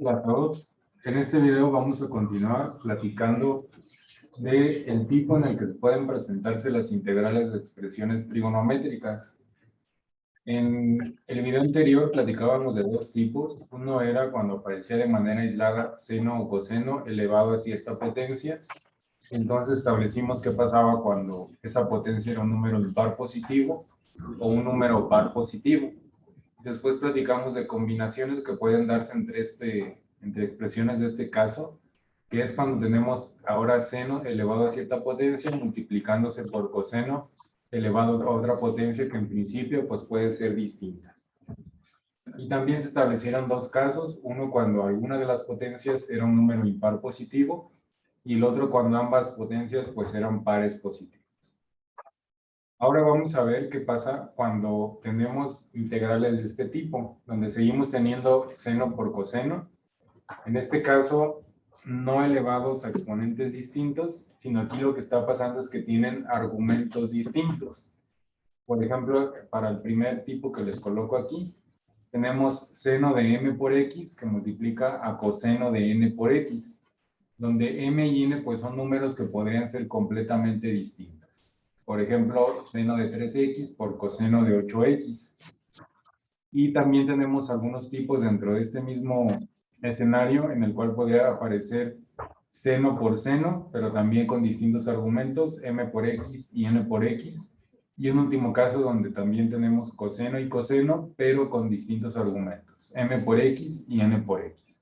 Hola a todos. En este video vamos a continuar platicando del tipo en el que se pueden presentarse las integrales de expresiones trigonométricas. En el video anterior platicábamos de dos tipos. Uno era cuando aparecía de manera aislada seno o coseno elevado a cierta potencia. Entonces establecimos qué pasaba cuando esa potencia era un número impar positivo o un número par positivo. Después platicamos de combinaciones que pueden darse entre expresiones de este caso, que es cuando tenemos ahora seno elevado a cierta potencia multiplicándose por coseno elevado a otra potencia que en principio pues puede ser distinta. Y también se establecieron dos casos, uno cuando alguna de las potencias era un número impar positivo y el otro cuando ambas potencias pues eran pares positivos. Ahora vamos a ver qué pasa cuando tenemos integrales de este tipo, donde seguimos teniendo seno por coseno. En este caso, no elevados a exponentes distintos, sino aquí lo que está pasando es que tienen argumentos distintos. Por ejemplo, para el primer tipo que les coloco aquí, tenemos seno de m por x que multiplica a coseno de n por x, donde m y n pues son números que podrían ser completamente distintos. Por ejemplo, seno de 3x por coseno de 8x. Y también tenemos algunos tipos dentro de este mismo escenario en el cual podría aparecer seno por seno, pero también con distintos argumentos, m por x y n por x. Y un último caso donde también tenemos coseno y coseno, pero con distintos argumentos, m por x y n por x.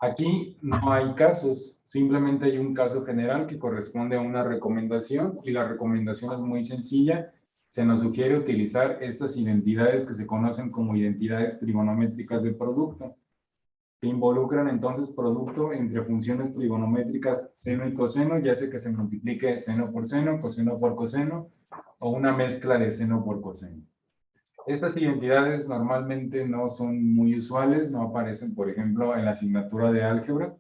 Aquí no hay casos, simplemente hay un caso general que corresponde a una recomendación y la recomendación es muy sencilla. Se nos sugiere utilizar estas identidades que se conocen como identidades trigonométricas de producto, que involucran entonces producto entre funciones trigonométricas seno y coseno, ya sea que se multiplique seno por coseno, o una mezcla de seno por coseno. Estas identidades normalmente no son muy usuales, no aparecen, por ejemplo, en la asignatura de álgebra,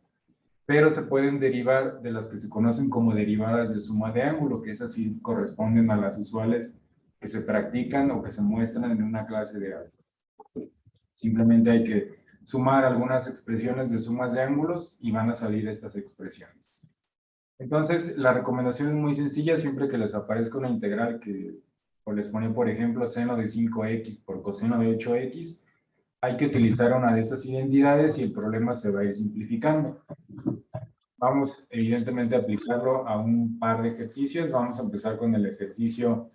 pero se pueden derivar de las que se conocen como derivadas de suma de ángulo, que esas sí corresponden a las usuales que se practican o que se muestran en una clase de álgebra. Simplemente hay que sumar algunas expresiones de sumas de ángulos y van a salir estas expresiones. Entonces, la recomendación es muy sencilla, siempre que les aparezca una integral que les pone, por ejemplo, seno de 5x por coseno de 8x, hay que utilizar una de estas identidades y el problema se va a ir simplificando. Vamos, evidentemente, a aplicarlo a un par de ejercicios. Vamos a empezar con el ejercicio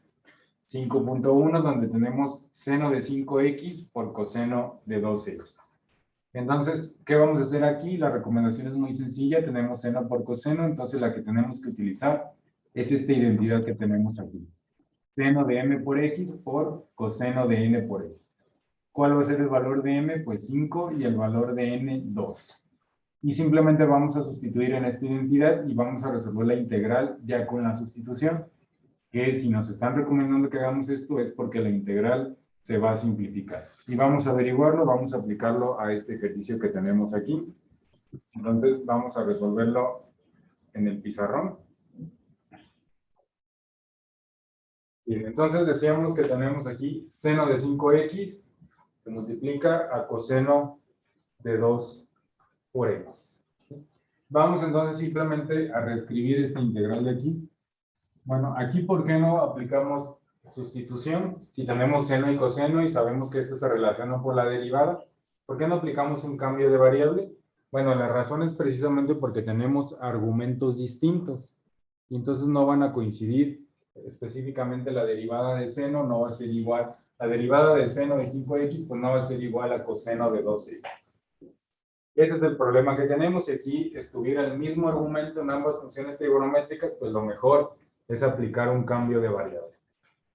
5.1, donde tenemos seno de 5x por coseno de 2x. Entonces, ¿qué vamos a hacer aquí? La recomendación es muy sencilla. Tenemos seno por coseno, entonces la que tenemos que utilizar es esta identidad que tenemos aquí. Seno de m por x por coseno de n por x. ¿Cuál va a ser el valor de m? Pues 5 y el valor de n, 2. Y simplemente vamos a sustituir en esta identidad y vamos a resolver la integral ya con la sustitución. Que si nos están recomendando que hagamos esto es porque la integral se va a simplificar. Y vamos a averiguarlo, vamos a aplicarlo a este ejercicio que tenemos aquí. Entonces vamos a resolverlo en el pizarrón. Bien, entonces decíamos que tenemos aquí seno de 5x que multiplica a coseno de 2 por x. Vamos entonces simplemente a reescribir esta integral de aquí. Bueno, aquí ¿por qué no aplicamos sustitución? Si tenemos seno y coseno y sabemos que esto se relaciona por la derivada, ¿por qué no aplicamos un cambio de variable? Bueno, la razón es precisamente porque tenemos argumentos distintos. Y entonces no van a coincidir. Específicamente la derivada de seno no va a ser igual. La derivada de seno de 5x pues no va a ser igual a coseno de 2x. Ese es el problema que tenemos. Si aquí estuviera el mismo argumento en ambas funciones trigonométricas, pues lo mejor es aplicar un cambio de variable.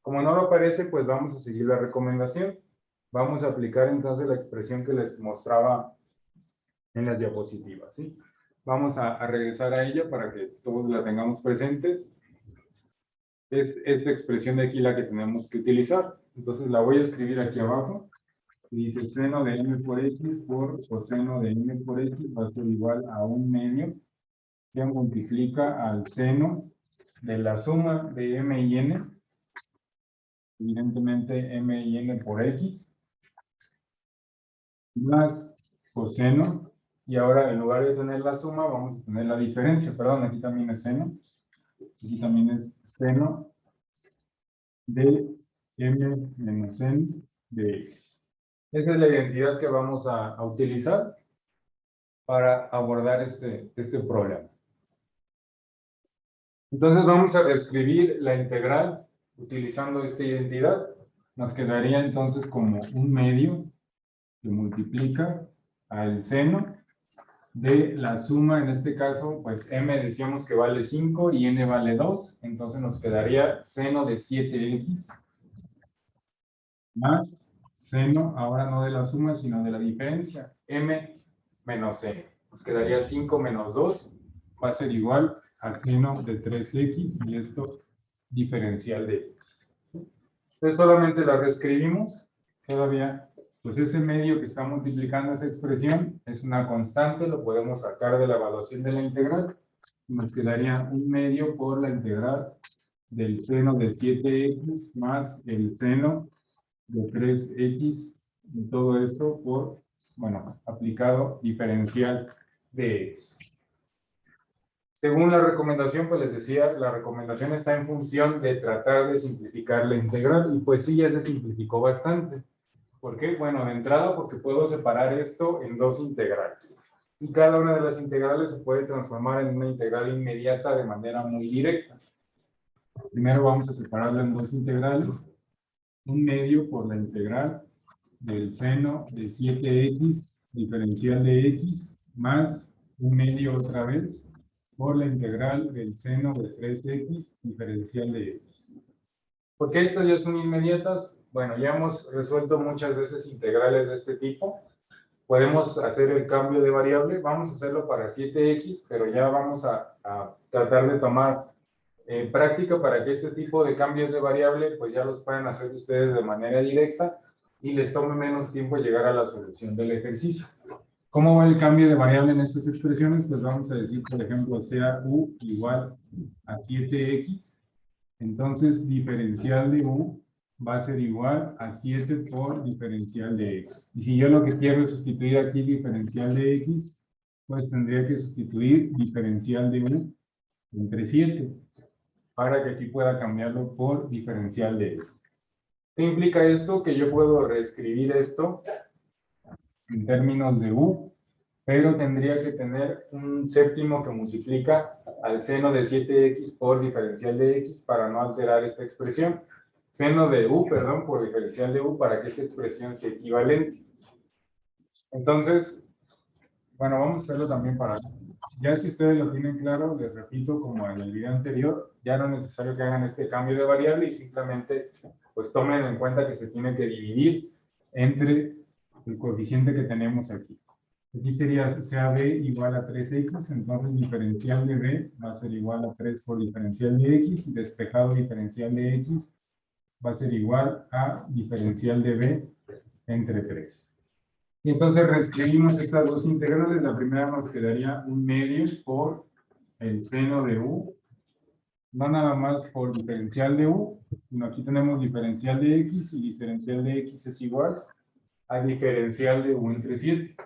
Como no lo aparece, pues vamos a seguir la recomendación. Vamos a aplicar entonces la expresión que les mostraba en las diapositivas, ¿sí? Vamos a regresar a ella para que todos la tengamos presente. Es esta expresión de aquí la que tenemos que utilizar. Entonces la voy a escribir aquí abajo. Dice seno de m por x por coseno de m por x va a ser igual a 1/2 que multiplica al seno de la suma de m y n, evidentemente m y n por x, más coseno Y ahora, en lugar de tener la suma, vamos a tener la diferencia. Perdón, aquí también es seno. Aquí también es seno de m menos n de x. Esa es la identidad que vamos a utilizar para abordar este problema. Entonces vamos a reescribir la integral utilizando esta identidad. Nos quedaría entonces como un medio que multiplica al seno de la suma, en este caso, pues m decíamos que vale 5 y n vale 2, entonces nos quedaría seno de 7x más seno, ahora no de la suma, sino de la diferencia, m menos n. Nos quedaría 5 menos 2, va a ser igual a seno de 3x y esto diferencial de x. Entonces solamente la reescribimos, todavía, pues ese medio que está multiplicando esa expresión es una constante, lo podemos sacar de la evaluación de la integral, nos quedaría un medio por la integral del seno de 7x más el seno de 3x, y todo esto por, bueno, aplicado diferencial de x. Según la recomendación, pues les decía, la recomendación está en función de tratar de simplificar la integral, y pues sí, ya se simplificó bastante. ¿Por qué? Bueno, de entrada porque puedo separar esto en dos integrales. Y cada una de las integrales se puede transformar en una integral inmediata de manera muy directa. Primero vamos a separarla en dos integrales. Un medio por la integral del seno de 7x diferencial de x más un medio otra vez por la integral del seno de 3x diferencial de x. ¿Por qué estas ya son inmediatas? Bueno, ya hemos resuelto muchas veces integrales de este tipo. Podemos hacer el cambio de variable. Vamos a hacerlo para 7x, pero ya vamos a tratar de tomar práctica para que este tipo de cambios de variable pues ya los puedan hacer ustedes de manera directa y les tome menos tiempo llegar a la solución del ejercicio. ¿Cómo va el cambio de variable en estas expresiones? Pues vamos a decir, por ejemplo, sea u igual a 7x. Entonces, diferencial de u va a ser igual a 7 por diferencial de x. Y si yo lo que quiero es sustituir aquí diferencial de x, pues tendría que sustituir diferencial de u entre 7, para que aquí pueda cambiarlo por diferencial de x. ¿Qué implica esto? Que yo puedo reescribir esto en términos de u, pero tendría que tener un séptimo que multiplica al seno de 7x por diferencial de x para no alterar esta expresión. Seno de u, perdón, por diferencial de u para que esta expresión sea equivalente. Entonces, bueno, vamos a hacerlo también para... Ya si ustedes lo tienen claro, les repito, como en el video anterior, ya no es necesario que hagan este cambio de variable y simplemente pues tomen en cuenta que se tiene que dividir entre el coeficiente que tenemos aquí. Aquí sería sea b igual a 3x, entonces diferencial de b va a ser igual a 3 por diferencial de x, y despejado diferencial de x va a ser igual a diferencial de b entre 3. Y entonces reescribimos estas dos integrales. La primera nos quedaría un medio por el seno de u, no nada más por diferencial de u, sino aquí tenemos diferencial de x, y diferencial de x es igual a diferencial de u entre 7.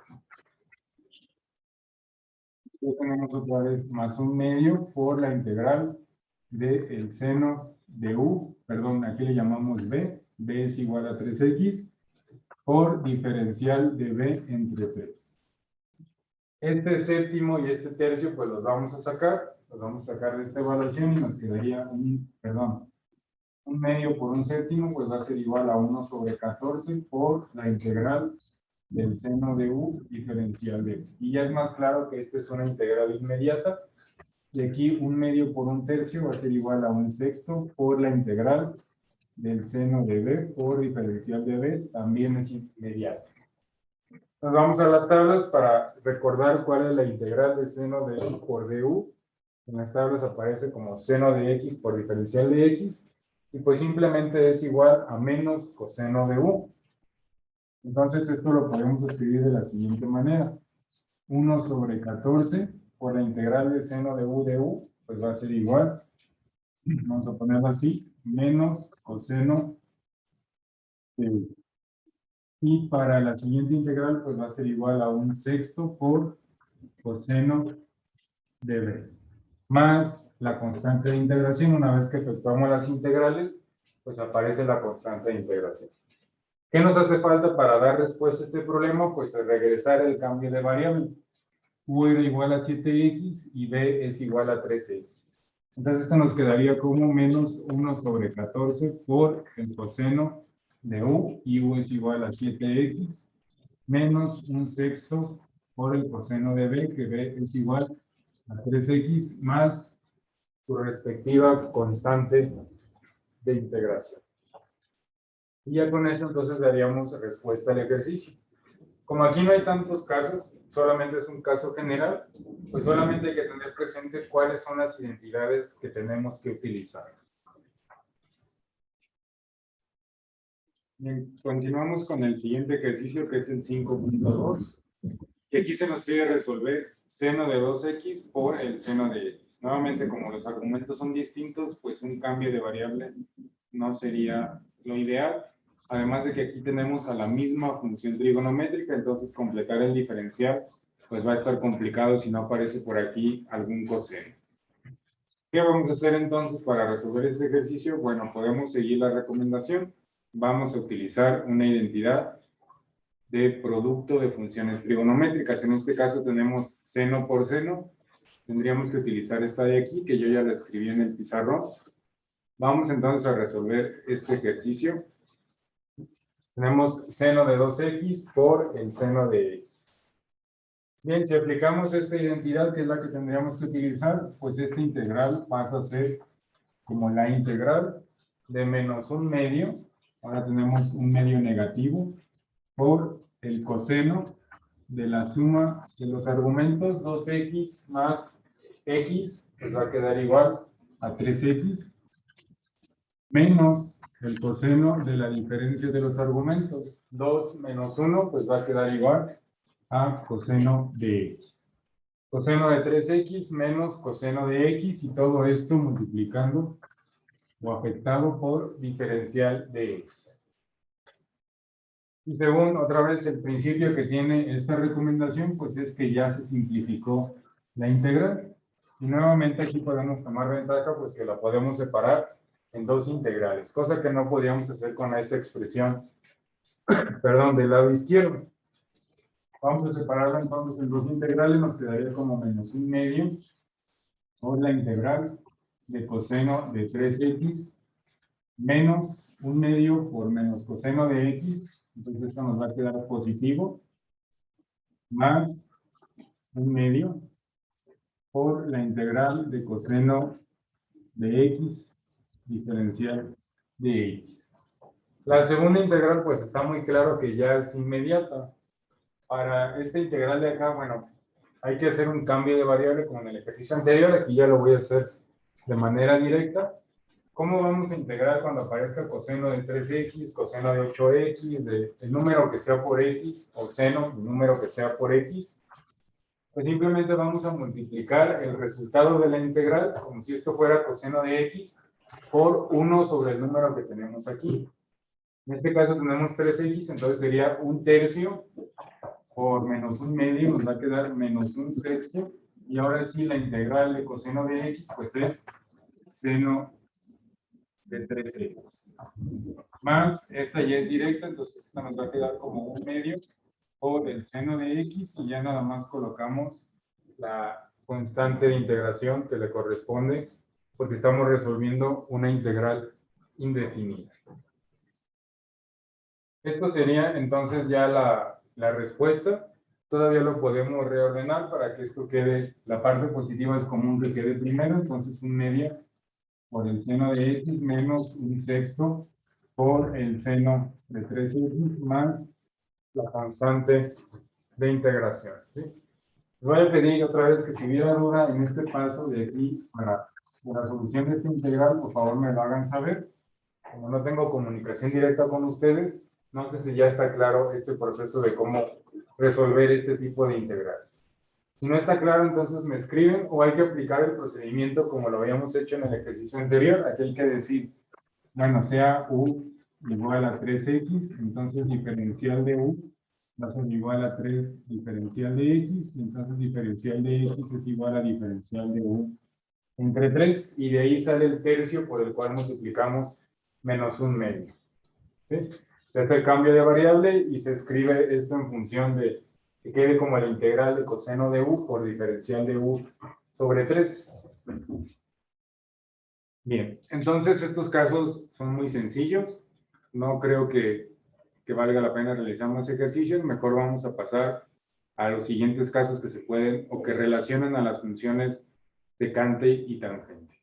Aquí tenemos otra vez más un medio por la integral del seno de u, perdón, aquí le llamamos b es igual a 3x, por diferencial de b entre 3. Este séptimo y este tercio, pues los vamos a sacar de esta evaluación y nos quedaría un medio por un séptimo, pues va a ser igual a 1 sobre 14 por la integral del seno de u diferencial de u. Y ya es más claro que esta es una integral inmediata. Y aquí un medio por un tercio va a ser igual a un sexto por la integral del seno de b por diferencial de b, también es inmediata. Nos vamos a las tablas para recordar cuál es la integral del seno de u por du. En las tablas aparece como seno de x por diferencial de x. Y pues simplemente es igual a menos coseno de u. Entonces esto lo podemos escribir de la siguiente manera. 1 sobre 14 por la integral de seno de u, pues va a ser igual. Vamos a ponerlo así. Menos coseno de u. Y para la siguiente integral, pues va a ser igual a un sexto por coseno de b, más la constante de integración. Una vez que efectuamos las integrales, pues aparece la constante de integración. ¿Qué nos hace falta para dar respuesta a este problema? Pues regresar el cambio de variable. U era igual a 7x y b es igual a 3x. Entonces esto nos quedaría como menos 1 sobre 14 por el coseno de u, y u es igual a 7x, menos un sexto por el coseno de b, que b es igual a 3x, más su respectiva constante de integración. Y ya con eso entonces daríamos respuesta al ejercicio. Como aquí no hay tantos casos, solamente es un caso general, pues solamente hay que tener presente cuáles son las identidades que tenemos que utilizar. Bien, continuamos con el siguiente ejercicio, que es el 5.2. Y aquí se nos pide resolver seno de 2x por el seno de x. Nuevamente, como los argumentos son distintos, pues un cambio de variable no sería lo ideal. Además de que aquí tenemos a la misma función trigonométrica, entonces completar el diferencial pues va a estar complicado si no aparece por aquí algún coseno. ¿Qué vamos a hacer entonces para resolver este ejercicio? Bueno, podemos seguir la recomendación. Vamos a utilizar una identidad de producto de funciones trigonométricas. En este caso tenemos seno por seno. Tendríamos que utilizar esta de aquí, que yo ya la escribí en el pizarrón. Vamos entonces a resolver este ejercicio. Tenemos seno de 2x por el seno de x. Bien, si aplicamos esta identidad, que es la que tendríamos que utilizar, pues esta integral pasa a ser como la integral de menos un medio. Ahora tenemos un medio negativo por el coseno de la suma de los argumentos 2x más x, pues va a quedar igual a 3x, menos el coseno de la diferencia de los argumentos. 2 menos 1, pues va a quedar igual a coseno de x. Coseno de 3x menos coseno de x, y todo esto multiplicando o afectado por diferencial de x. Y según otra vez el principio que tiene esta recomendación, pues es que ya se simplificó la integral. Y nuevamente aquí podemos tomar ventaja, pues que la podemos separar en dos integrales, cosa que no podíamos hacer con esta expresión, perdón, del lado izquierdo. Vamos a separarla entonces en dos integrales, nos quedaría como menos un medio por la integral de coseno de 3x menos un medio por menos coseno de x, entonces esto nos va a quedar positivo, más un medio por la integral de coseno de x diferencial de x. La segunda integral pues está muy claro que ya es inmediata. Para esta integral de acá, bueno, hay que hacer un cambio de variable como en el ejercicio anterior. Aquí ya lo voy a hacer de manera directa. ¿Cómo vamos a integrar cuando aparezca coseno de 3x, coseno de 8x, el número que sea por x, o seno, el número que sea por x? Pues simplemente vamos a multiplicar el resultado de la integral, como si esto fuera coseno de x, por 1 sobre el número que tenemos aquí. En este caso tenemos 3x, entonces sería un tercio por menos un medio, nos va a quedar menos un sexto. Y ahora sí, la integral de coseno de x, pues es seno de 3x. Más, esta ya es directa, entonces esta nos va a quedar como un medio por el seno de x, y ya nada más colocamos la constante de integración que le corresponde, porque estamos resolviendo una integral indefinida. Esto sería entonces ya la respuesta. Todavía lo podemos reordenar para que esto quede, la parte positiva es común que quede primero, entonces un medio por el seno de x menos un sexto por el seno de 3x más la constante de integración. ¿Sí? Les voy a pedir otra vez que si hubiera duda en este paso de aquí para la solución de esta integral, por favor me lo hagan saber. Como no tengo comunicación directa con ustedes, no sé si ya está claro este proceso de cómo resolver este tipo de integrales. Si no está claro, entonces me escriben, o hay que aplicar el procedimiento como lo habíamos hecho en el ejercicio anterior. Aquí hay que decir, bueno, sea u igual a 3x, entonces diferencial de u va a ser igual a 3 diferencial de x, y entonces diferencial de x es igual a diferencial de u entre 3, y de ahí sale el tercio por el cual multiplicamos menos un medio. ¿Sí? Se hace el cambio de variable y se escribe esto en función de que quede como la integral de coseno de u por diferencial de u sobre 3. Bien, entonces estos casos son muy sencillos. No creo que valga la pena realizar más ejercicios. Mejor vamos a pasar a los siguientes casos que se pueden o que relacionan a las funciones secante y tangente.